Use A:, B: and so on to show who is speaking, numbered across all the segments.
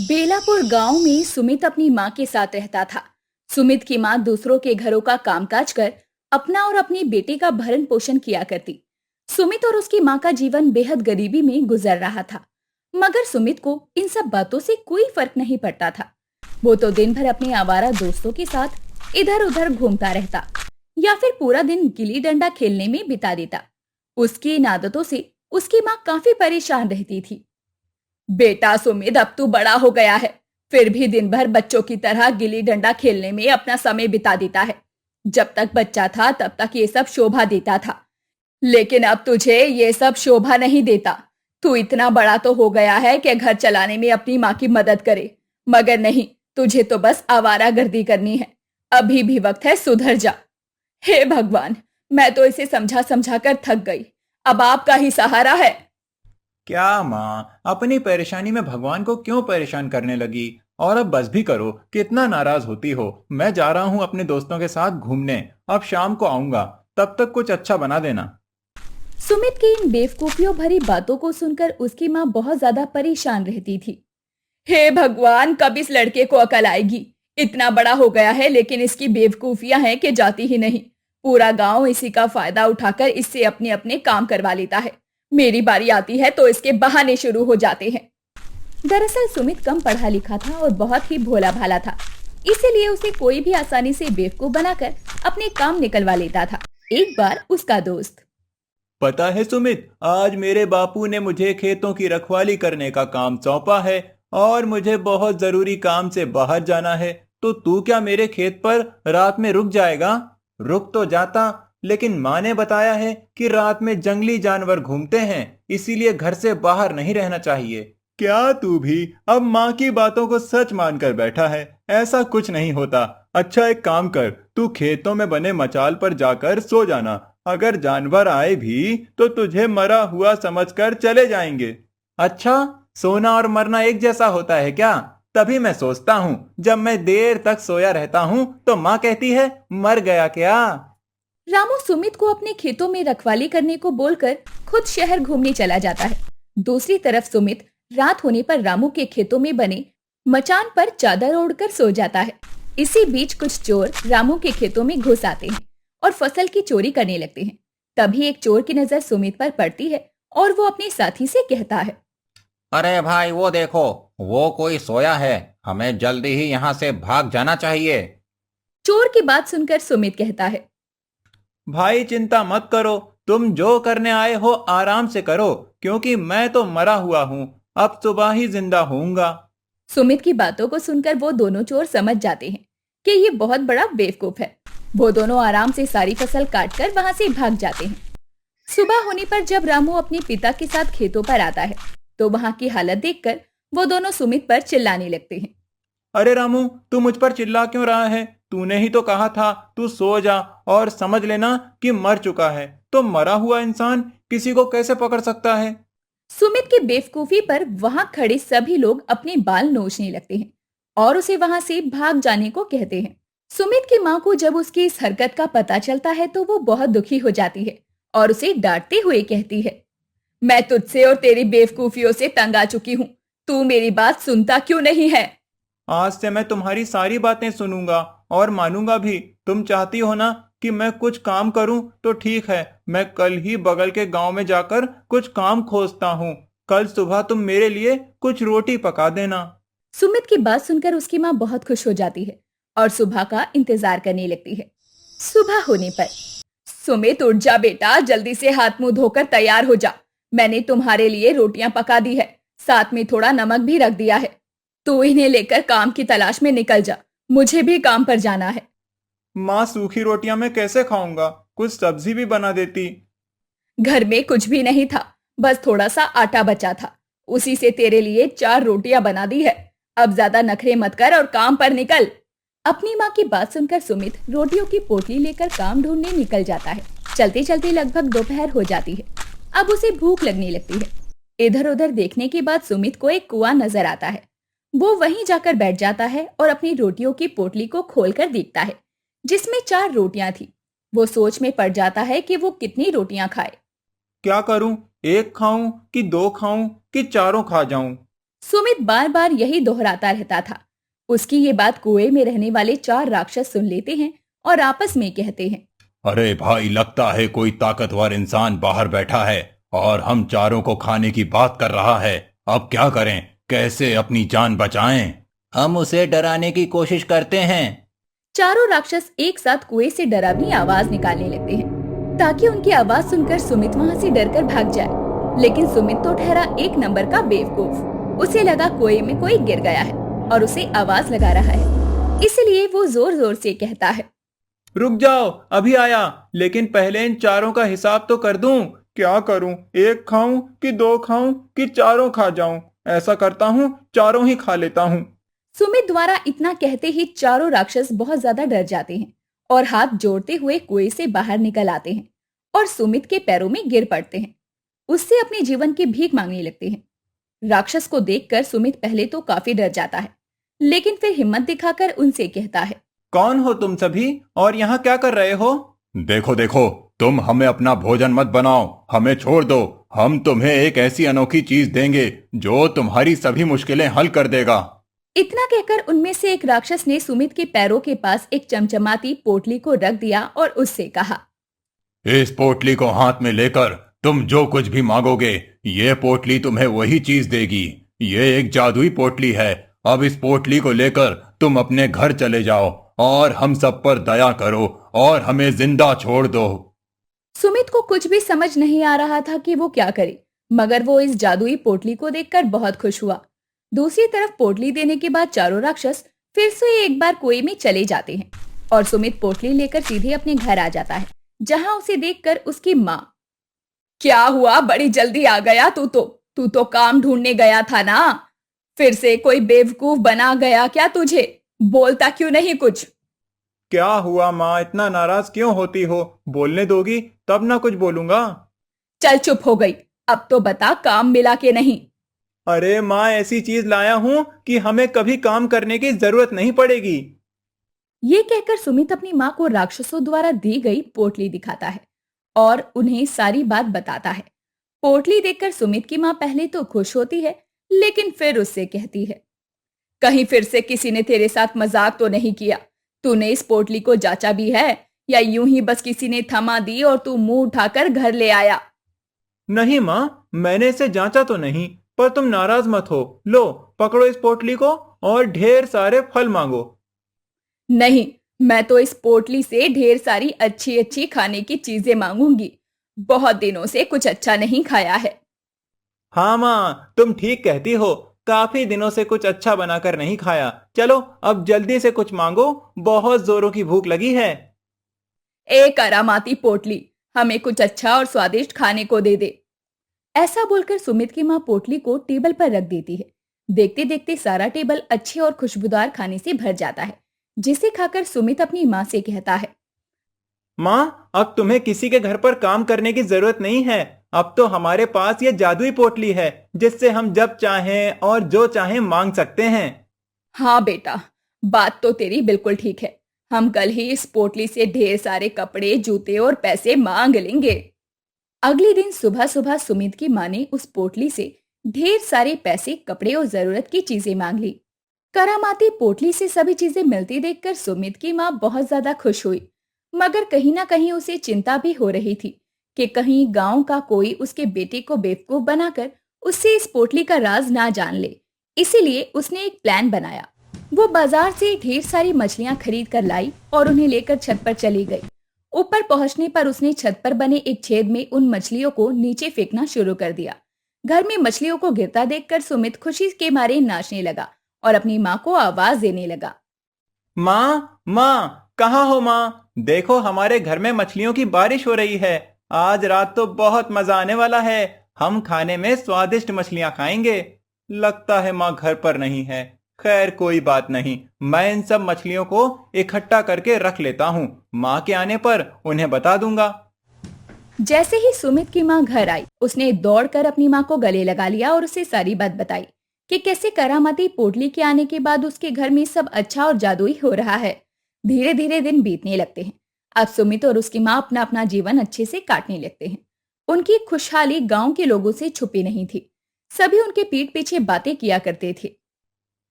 A: बेलापुर गांव में सुमित अपनी माँ के साथ रहता था। सुमित की माँ दूसरों के घरों का कामकाज कर अपना और अपनी बेटे का भरण पोषण किया करती। सुमित और उसकी माँ का जीवन बेहद गरीबी में गुजर रहा था, मगर सुमित को इन सब बातों से कोई फर्क नहीं पड़ता था। वो तो दिन भर अपने आवारा दोस्तों के साथ इधर उधर घूमता रहता या फिर पूरा दिन गिल्ली डंडा खेलने में बिता देता। उसकी इन आदतों से उसकी माँ काफी परेशान रहती थी। बेटा सुमित, अब तू बड़ा हो गया है, फिर भी दिन भर बच्चों की तरह गिल्ली डंडा खेलने में अपना समय बिता देता है। जब तक बच्चा था तब तक ये सब शोभा देता था, लेकिन अब तुझे ये सब शोभा नहीं देता। तू इतना बड़ा तो हो गया है कि घर चलाने में अपनी माँ की मदद करे, मगर नहीं, तुझे तो बस आवारागर्दी करनी है। अभी भी वक्त है, सुधर जा। हे भगवान, मैं तो इसे समझा समझा कर थक गई। अब आपका ही सहारा है।
B: क्या माँ अपनी परेशानी में भगवान को क्यों परेशान करने लगी? और अब बस भी करो, कितना नाराज होती हो। मैं जा रहा हूँ अपने दोस्तों के साथ घूमने, अब शाम को आऊंगा, तब तक कुछ अच्छा बना देना।
A: सुमित की इन बेवकूफियों भरी बातों को सुनकर उसकी माँ बहुत ज्यादा परेशान रहती थी। हे भगवान, कब इस लड़के को अकल आएगी? इतना बड़ा हो गया है लेकिन इसकी बेवकूफियां हैं कि जाती ही नहीं। पूरा गांव इसी का फायदा उठाकर इससे अपने अपने काम करवा लेता है। मेरी बारी आती है तो इसके बहाने शुरू हो जाते हैं। दरअसल सुमित कम पढ़ा लिखा था और बहुत ही भोला भाला था, इसीलिए उसे कोई भी आसानी से बेवकूफ बनाकर अपने काम निकलवा लेता था। एक बार उसका दोस्त,
B: पता है सुमित, आज मेरे बापू ने मुझे खेतों की रखवाली करने का काम सौंपा है और मुझे बहुत जरूरी काम से बाहर जाना है। तो तू क्या मेरे खेत पर रात में रुक जाएगा? रुक तो जाता, लेकिन माँ ने बताया है कि रात में जंगली जानवर घूमते हैं, इसीलिए घर से बाहर नहीं रहना चाहिए। क्या तू भी अब माँ की बातों को सच मानकर बैठा है? ऐसा कुछ नहीं होता। अच्छा, एक काम कर, तू खेतों में बने मचाल पर जाकर सो जाना। अगर जानवर आए भी तो तुझे मरा हुआ समझकर चले जाएंगे। अच्छा, सोना और मरना एक जैसा होता है क्या? तभी मैं सोचता हूँ, जब मैं देर तक सोया रहता हूँ तो माँ कहती है मर गया क्या।
A: रामू सुमित को अपने खेतों में रखवाली करने को बोलकर खुद शहर घूमने चला जाता है। दूसरी तरफ सुमित रात होने पर रामू के खेतों में बने मचान पर चादर ओढ़कर सो जाता है। इसी बीच कुछ चोर रामू के खेतों में घुस आते हैं और फसल की चोरी करने लगते हैं। तभी एक चोर की नजर सुमित पर पड़ती है और वो अपने साथी से कहता है,
C: अरे भाई, वो देखो, वो कोई सोया है। हमें जल्दी ही यहाँ से भाग जाना चाहिए।
A: चोर की बात सुनकर सुमित कहता है,
B: भाई चिंता मत करो, तुम जो करने आए हो आराम से करो, क्योंकि मैं तो मरा हुआ हूँ, अब सुबह ही जिंदा होऊंगा।
A: सुमित की बातों को सुनकर वो दोनों चोर समझ जाते हैं कि ये बहुत बड़ा बेवकूफ है। वो दोनों आराम से सारी फसल काटकर वहां से भाग जाते हैं। सुबह होने पर जब रामू अपने पिता के साथ खेतों पर आता है, तो वहां की हालत देखकर वो दोनों सुमित पर चिल्लाने लगते हैं।
B: अरे रामू, तू मुझ पर चिल्ला क्यों रहा है? तूने ही तो कहा था तू सो जा और समझ लेना कि मर चुका है। तो मरा हुआ इंसान किसी को कैसे पकड़ सकता है?
A: सुमित की बेवकूफी पर वहां खड़े सभी लोग अपने बाल नोचने लगते हैं और उसे वहां से भाग जाने को कहते हैं। सुमित की माँ को जब उसकी इस हरकत का पता चलता है तो वो बहुत दुखी हो जाती है और उसे डांटते हुए कहती है, मैं तुझसे और तेरी बेवकूफियों से तंग आ चुकी हूँ। तू मेरी बात सुनता क्यों नहीं है?
B: आज से मैं तुम्हारी सारी बातें सुनूंगा और मानूंगा भी। तुम चाहती हो ना कि मैं कुछ काम करूं, तो ठीक है, मैं कल ही बगल के गांव में जाकर कुछ काम खोजता हूं। कल सुबह तुम मेरे लिए कुछ रोटी पका देना।
A: सुमित की बात सुनकर उसकी माँ बहुत खुश हो जाती है और सुबह का इंतजार करने लगती है। सुबह होने पर, सुमित उठ जा बेटा, जल्दी से हाथ मुंह धोकर तैयार हो जा। मैंने तुम्हारे लिए रोटियां पका दी है, साथ में थोड़ा नमक भी रख दिया है। तू इन्हें लेकर काम की तलाश में निकल जा, मुझे भी काम पर जाना है।
B: माँ, सूखी रोटियां मैं कैसे खाऊंगा? कुछ सब्जी भी बना देती।
A: घर में कुछ भी नहीं था, बस थोड़ा सा आटा बचा था, उसी से तेरे लिए 4 रोटियां बना दी है। अब ज्यादा नखरे मत कर और काम पर निकल। अपनी माँ की बात सुनकर सुमित रोटियों की पोटली लेकर काम ढूंढने निकल जाता है। चलते चलते लगभग दोपहर हो जाती है। अब उसे भूख लगने लगती है। इधर उधर देखने के बाद सुमित को एक कुआं नजर आता है। वो वहीं जाकर बैठ जाता है और अपनी रोटियों की पोटली को खोलकर देखता है, जिसमें 4 रोटियां थी। वो सोच में पड़ जाता है कि वो कितनी रोटियां खाए।
B: क्या करूं? एक खाऊं कि दो खाऊं कि चारों खा जाऊं?
A: सुमित बार बार यही दोहराता रहता था। उसकी ये बात कुएं में रहने वाले 4 राक्षस सुन लेते हैं और आपस में कहते हैं,
B: अरे भाई, लगता है कोई ताकतवर इंसान बाहर बैठा है और हम चारों को खाने की बात कर रहा है। अब क्या करें, कैसे अपनी जान बचाएं? हम उसे डराने की कोशिश करते हैं।
A: चारों राक्षस एक साथ कुएं से डरावनी आवाज निकालने लगते हैं ताकि उनकी आवाज सुनकर सुमित वहां से डरकर भाग जाए। लेकिन सुमित तो ठहरा एक नंबर का बेवकूफ। उसे लगा कुएं में कोई गिर गया है और उसे आवाज लगा रहा है, इसलिए वो जोर जोर से कहता है,
B: रुक जाओ, अभी आया। लेकिन पहले इन चारों का हिसाब तो कर दूं। क्या करूं, एक खाऊं कि 2 खाऊं कि चारों खा जाऊं? ऐसा करता हूं, चारों ही खा लेता हूं।
A: सुमित द्वारा इतना कहते ही चारों राक्षस बहुत ज्यादा डर जाते हैं और हाथ जोड़ते हुए कुएं से बाहर निकल आते हैं और सुमित के पैरों में गिर पड़ते हैं। उससे अपने जीवन की भीख मांगने लगते हैं। राक्षस को देखकर सुमित पहले तो काफी डर जाता है, लेकिन फिर हिम्मत दिखाकर उनसे कहता है,
B: कौन हो तुम सभी और यहाँ क्या कर रहे हो? देखो देखो, तुम हमें अपना भोजन मत बनाओ, हमें छोड़ दो। हम तुम्हें एक ऐसी अनोखी चीज देंगे जो तुम्हारी सभी मुश्किलें हल कर देगा।
A: इतना कहकर उनमें से एक राक्षस ने सुमित के पैरों के पास एक चमचमाती पोटली को रख दिया और उससे कहा,
B: इस पोटली को हाथ में लेकर तुम जो कुछ भी मांगोगे, ये पोटली तुम्हें वही चीज देगी। ये एक जादुई पोटली है। अब इस पोटली को लेकर तुम अपने घर चले जाओ और हम सब पर दया करो और हमें जिंदा छोड़ दो।
A: सुमित को कुछ भी समझ नहीं आ रहा था कि वो क्या करे, मगर वो इस जादुई पोटली को देखकर बहुत खुश हुआ। दूसरी तरफ पोटली देने के बाद चारों राक्षस फिर से एक बार कुएं में चले जाते हैं और सुमित पोटली लेकर सीधे अपने घर आ जाता है, जहां उसे देखकर उसकी माँ, क्या हुआ, बड़ी जल्दी आ गया तू तो काम ढूंढने गया था ना? फिर से कोई बेवकूफ बना गया क्या तुझे? बोलता क्यों नहीं कुछ?
B: क्या हुआ माँ, इतना नाराज क्यों होती हो? बोलने दोगी तब ना कुछ बोलूंगा।
A: चल चुप हो गई, अब तो बता काम मिला के नहीं?
B: अरे माँ, ऐसी चीज लाया हूँ कि हमें कभी काम करने की जरूरत नहीं पड़ेगी।
A: ये कहकर सुमित अपनी माँ को राक्षसों द्वारा दी गई पोटली दिखाता है और उन्हें सारी बात बताता है। पोटली देखकर सुमित की माँ पहले तो खुश होती है, लेकिन फिर उससे कहती है, कहीं फिर से किसी ने तेरे साथ मजाक तो नहीं किया? तूने इस पोटली को जांचा भी है या यूं ही बस किसी ने थमा दी और तू मुंह उठाकर घर ले आया?
B: नहीं माँ, मैंने इसे जांचा तो नहीं, पर तुम नाराज मत हो। लो, पकड़ो इस पोटली को और ढेर सारे फल मांगो।
A: नहीं, मैं तो इस पोटली से ढेर सारी अच्छी अच्छी खाने की चीजें मांगूंगी। बहुत दिनों से कुछ अच्छा नहीं खाया है।
B: हाँ माँ, तुम ठीक कहती हो। काफी दिनों से कुछ अच्छा बनाकर नहीं खाया। चलो अब जल्दी से कुछ मांगो, बहुत जोरों की भूख लगी है।
A: ए करामाती पोटली, हमें कुछ अच्छा और स्वादिष्ट खाने को दे दे। ऐसा बोलकर सुमित की माँ पोटली को टेबल पर रख देती है। देखते देखते सारा टेबल अच्छे और खुशबूदार खाने से भर जाता है, जिसे खाकर सुमित अपनी माँ से कहता है,
B: माँ, अब तुम्हें किसी के घर पर काम करने की जरूरत नहीं है। अब तो हमारे पास ये जादुई पोटली है, जिससे हम जब चाहें और जो चाहें मांग सकते हैं।
A: हाँ बेटा, बात तो तेरी बिल्कुल ठीक है। हम कल ही इस पोटली से ढेर सारे कपड़े, जूते और पैसे मांग लेंगे। अगले दिन सुबह सुबह सुमित की माँ ने उस पोटली से ढेर सारे पैसे, कपड़े और जरूरत की चीजें मांग ली। करामाती पोटली से सभी चीजें मिलती देखकर सुमित की माँ बहुत ज्यादा खुश हुई, मगर कहीं ना कहीं उसे चिंता भी हो रही थी कि कहीं गांव का कोई उसके बेटे को बेवकूफ बनाकर उससे इस पोटली का राज ना जान ले। इसीलिए उसने एक प्लान बनाया। वो बाजार से ढेर सारी मछलियां खरीद कर लाई और उन्हें लेकर छत पर चली गई। ऊपर पहुंचने पर उसने छत पर बने एक छेद में उन मछलियों को नीचे फेंकना शुरू कर दिया। घर में मछलियों को गिरता देखकर सुमित खुशी के मारे नाचने लगा और अपनी माँ को आवाज देने लगा,
B: माँ, माँ, कहाँ हो माँ? देखो, हमारे घर में मछलियों की बारिश हो रही है। आज रात तो बहुत मजा आने वाला है। हम खाने में स्वादिष्ट मछलियां खाएंगे। लगता है माँ घर पर नहीं है। खैर कोई बात नहीं, मैं इन सब मछलियों को इकट्ठा करके रख लेता हूँ। माँ के आने पर उन्हें बता दूंगा।
A: जैसे ही सुमित की माँ घर आई, उसने दौड़कर अपनी माँ को गले लगा लिया और उसे सारी बात बताई कि कैसे करामाती पोटली के आने के बाद उसके घर में सब अच्छा और जादुई हो रहा है। धीरे धीरे दिन बीतने लगते हैं। अब सुमित और उसकी माँ अपना अपना जीवन अच्छे से काटने लगते हैं। उनकी खुशहाली गांव के लोगों से छुपी नहीं थी। सभी उनके पीठ पीछे बातें किया करते थे।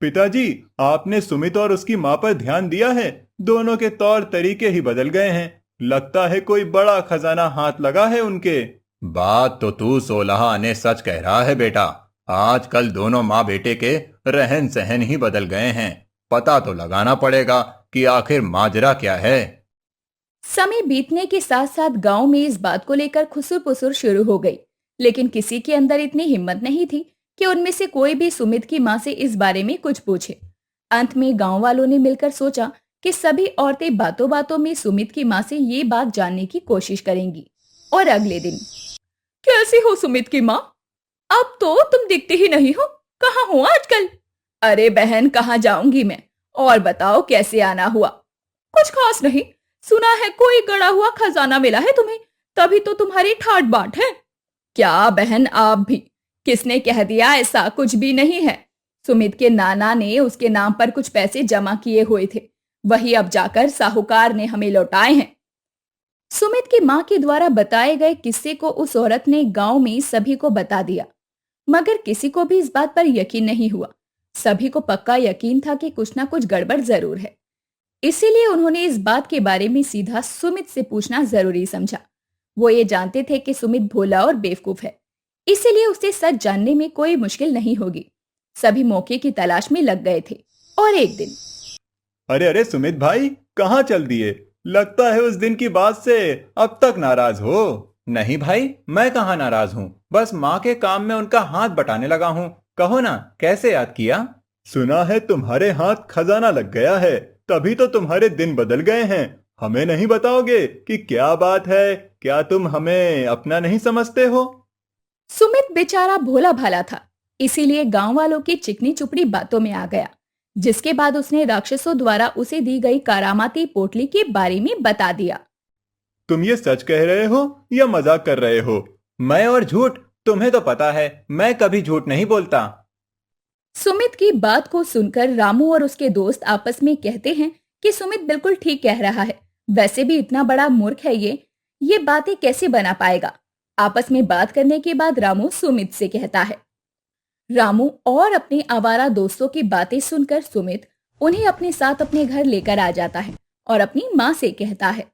B: पिताजी, आपने सुमित और उसकी माँ पर ध्यान दिया है? दोनों के तौर तरीके ही बदल गए हैं। लगता है कोई बड़ा खजाना हाथ लगा है उनके।
C: बात तो तू 16 आने सच कह रहा है बेटा। आजकल दोनों माँ बेटे के रहन सहन ही बदल गए हैं। पता तो लगाना पड़ेगा कि आखिर माजरा क्या है।
A: समय बीतने के साथ साथ गांव में इस बात को लेकर खुसुर पुसुर शुरू हो गई, लेकिन किसी के अंदर इतनी हिम्मत नहीं थी कि उनमें से कोई भी सुमित की मां से इस बारे में कुछ पूछे। अंत में गांव वालों ने मिलकर सोचा कि सभी औरतें बातों बातों में सुमित की मां से ये बात जानने की कोशिश करेंगी। और अगले दिन, कैसी हो सुमित की माँ? अब तो तुम दिखती ही नहीं हो, कहाँ हो आजकल? अरे बहन, कहाँ जाऊंगी मैं? और बताओ कैसे आना हुआ? कुछ खास नहीं, सुना है कोई गड़ा हुआ खजाना मिला है तुम्हें, तभी तो तुम्हारी ठाट बाट है। क्या बहन आप भी? किसने कह दिया? ऐसा कुछ भी नहीं है। सुमित के नाना ने उसके नाम पर कुछ पैसे जमा किए हुए थे, वही अब जाकर साहूकार ने हमें लौटाए हैं। सुमित की मां के द्वारा बताए गए किस्से को उस औरत ने गांव में सभी को बता दिया, मगर किसी को भी इस बात पर यकीन नहीं हुआ। सभी को पक्का यकीन था कि कुछ ना कुछ गड़बड़ जरूर है। इसीलिए उन्होंने इस बात के बारे में सीधा सुमित से पूछना जरूरी समझा। वो ये जानते थे कि सुमित भोला और बेवकूफ है, इसीलिए उसे सच जानने में कोई मुश्किल नहीं होगी। सभी मौके की तलाश में लग गए थे। और एक दिन,
B: अरे अरे सुमित भाई, कहाँ चल दिए? लगता है उस दिन की बात से अब तक नाराज हो।
C: नहीं भाई, मैं कहाँ नाराज हूँ। बस माँ के काम में उनका हाथ बटाने लगा हूँ। कहो ना, कैसे याद किया?
B: सुना है तुम्हारे हाथ खजाना लग गया है, तभी तो तुम्हारे दिन बदल गए हैं। हमें नहीं बताओगे कि क्या बात है? क्या तुम हमें अपना नहीं समझते हो?
A: सुमित बेचारा भोला भाला था, इसीलिए गांव वालों की चिकनी चुपड़ी बातों में आ गया, जिसके बाद उसने राक्षसों द्वारा उसे दी गई करामाती पोटली के बारे में बता दिया।
B: तुम ये सच कह रहे हो या मजाक कर रहे हो?
C: मैं और झूठ? तुम्हें तो पता है मैं कभी झूठ नहीं बोलता।
A: सुमित की बात को सुनकर रामू और उसके दोस्त आपस में कहते हैं कि सुमित बिल्कुल ठीक कह रहा है। वैसे भी इतना बड़ा मूर्ख है ये बातें कैसे बना पाएगा? आपस में बात करने के बाद रामू सुमित से कहता है। रामू और अपने आवारा दोस्तों की बातें सुनकर सुमित उन्हें अपने साथ अपने घर लेकर आ जाता है और अपनी माँ से कहता है।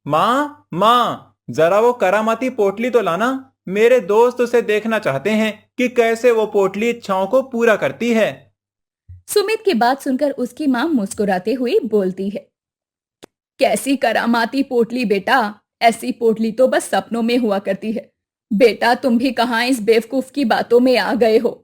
C: माँ माँ, जरा वो करामाती पोटली तो लाना। मेरे दोस्त उसे देखना चाहते हैं कि कैसे वो पोटली इच्छाओं को पूरा करती है।
A: सुमित की बात सुनकर उसकी माँ मुस्कुराते हुए बोलती है। कैसी करामाती पोटली बेटा? ऐसी पोटली तो बस सपनों में हुआ करती है। बेटा तुम भी कहाँ इस बेवकूफ की बातों में आ गए हो?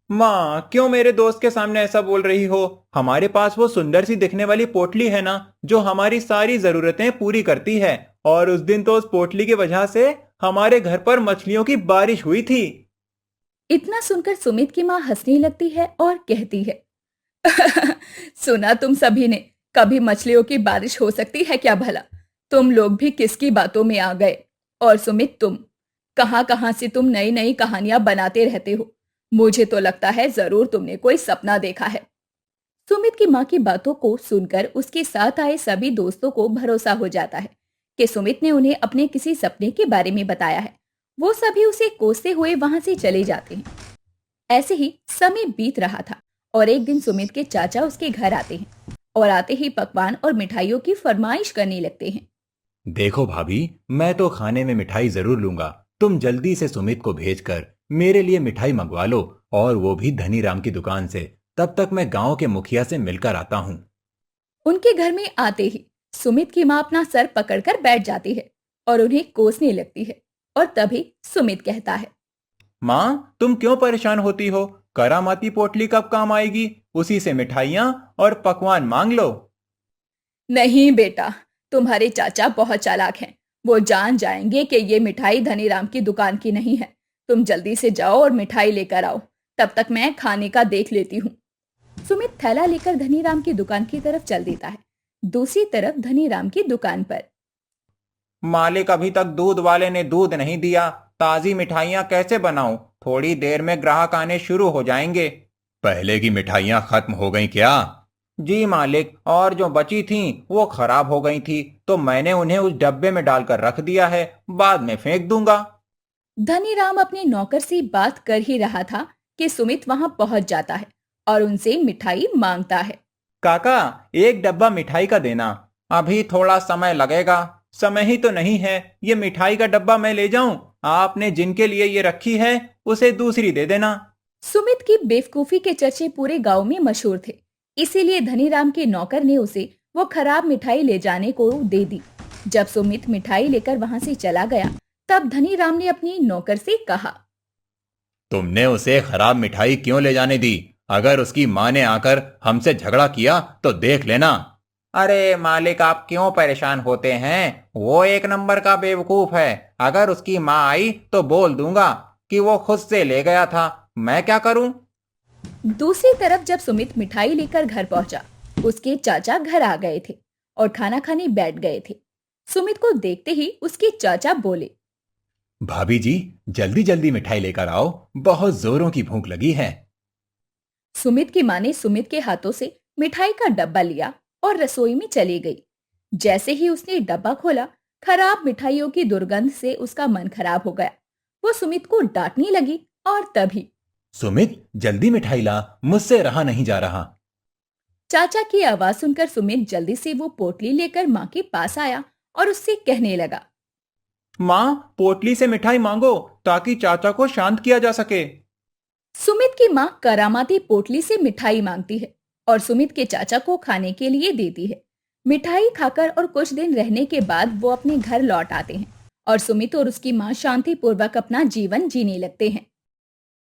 C: माँ, क्यों मेरे दोस्त के सामने ऐसा बोल रही हो? हमारे पास वो सुंदर सी दिखने वाली पोटली है ना, जो हमारी सारी जरूरतें पूरी करती है। और उस दिन तो उस पोटली की वजह से हमारे घर पर मछलियों की बारिश हुई थी।
A: इतना सुनकर सुमित की माँ हंसने लगती है और कहती है। सुना तुम सभी ने, कभी मछलियों की बारिश हो सकती है क्या भला? तुम लोग भी किसकी बातों में आ गए? और सुमित तुम कहां कहां से तुम नई नई कहानियां बनाते रहते हो। मुझे तो लगता है जरूर तुमने कोई सपना देखा है। सुमित की माँ की बातों को सुनकर उसके साथ आए सभी दोस्तों को भरोसा हो जाता है कि सुमित ने उन्हें अपने किसी सपने के बारे में बताया है। वो सभी उसे कोसते हुए वहां से चले जाते हैं। ऐसे ही समय बीत रहा था और एक दिन सुमित के चाचा उसके घर आते हैं और आते ही पकवान और मिठाइयों की फरमाइश करने लगते हैं।
C: देखो भाभी, मैं तो खाने में मिठाई जरूर लूंगा। तुम जल्दी से सुमित को भेजकर मेरे लिए मिठाई मंगवा लो, और वो भी धनीराम की दुकान से। तब तक मैं गांव के मुखिया से मिलकर आता हूँ।
A: उनके घर में आते ही सुमित की माँ अपना सर पकड़कर बैठ जाती है और उन्हें कोसने लगती है। और तभी सुमित कहता है।
C: माँ, तुम क्यों परेशान होती हो? करामाती पोटली कब काम आएगी? उसी से मिठाइयाँ और पकवान मांग लो।
A: नहीं बेटा, तुम्हारे चाचा बहुत चालाक हैं। वो जान जाएंगे कि ये मिठाई धनीराम की दुकान की नहीं है। तुम जल्दी से जाओ और मिठाई लेकर आओ, तब तक मैं खाने का देख लेती हूँ। सुमित थैला लेकर धनीराम की दुकान की तरफ चल देता है। दूसरी तरफ धनीराम की दुकान पर
C: मालिक, अभी तक दूध वाले ने दूध नहीं दिया। ताजी मिठाइयाँ कैसे बनाऊं? थोड़ी देर में ग्राहक आने शुरू हो जाएंगे। पहले की मिठाइयाँ खत्म हो गई क्या? जी मालिक, और जो बची थीं वो खराब हो गई थी, तो मैंने उन्हें उस डब्बे में डालकर रख दिया है। बाद में फेंक दूंगा।
A: धनीराम अपने नौकर से बात कर ही रहा था कि सुमित वहां पहुंच जाता है और उनसे मिठाई मांगता है।
C: काका, एक डब्बा मिठाई का देना। अभी थोड़ा समय लगेगा।
B: समय ही तो नहीं है, ये मिठाई का डब्बा मैं ले जाऊं? आपने जिनके लिए ये रखी है उसे दूसरी दे देना।
A: सुमित की बेवकूफी के चर्चे पूरे गांव में मशहूर थे, इसीलिए धनीराम के नौकर ने उसे वो खराब मिठाई ले जाने को दे दी। जब सुमित मिठाई लेकर वहां से चला गया, तब धनीराम ने अपनी नौकर से कहा।
C: तुमने उसे खराब मिठाई क्यों ले जाने दी? अगर उसकी माँ ने आकर हमसे झगड़ा किया तो देख लेना। अरे मालिक, आप क्यों परेशान होते हैं? वो एक नंबर का बेवकूफ है। अगर उसकी माँ आई तो बोल दूंगा कि वो खुद से ले गया था। मैं क्या करूं?
A: दूसरी तरफ जब सुमित मिठाई लेकर घर पहुंचा, उसके चाचा घर आ गए थे और खाना खाने बैठ गए थे। सुमित को देखते ही उसके चाचा बोले।
C: भाभी जी, जल्दी जल्दी मिठाई लेकर आओ, बहुत जोरों की भूख लगी है।
A: सुमित की माँ ने सुमित के हाथों से मिठाई का डब्बा लिया और रसोई में चली गई। जैसे ही उसने डब्बा खोला, खराब मिठाइयों की दुर्गंध से उसका मन खराब हो गया। वो सुमित को डांटने लगी और तभी
C: सुमित, जल्दी मिठाई ला, मुझसे रहा नहीं जा रहा।
A: चाचा की आवाज सुनकर सुमित जल्दी से वो पोटली लेकर माँ के पास आया और उससे कहने लगा।
B: माँ, पोटली से मिठाई मांगो ताकि चाचा को शांत किया जा सके।
A: सुमित की माँ करामाती पोटली से मिठाई मांगती है और सुमित के चाचा को खाने के लिए देती है। मिठाई खाकर और कुछ दिन रहने के बाद वो अपने घर लौट आते हैं और सुमित और उसकी माँ शांतिपूर्वक अपना जीवन जीने लगते हैं।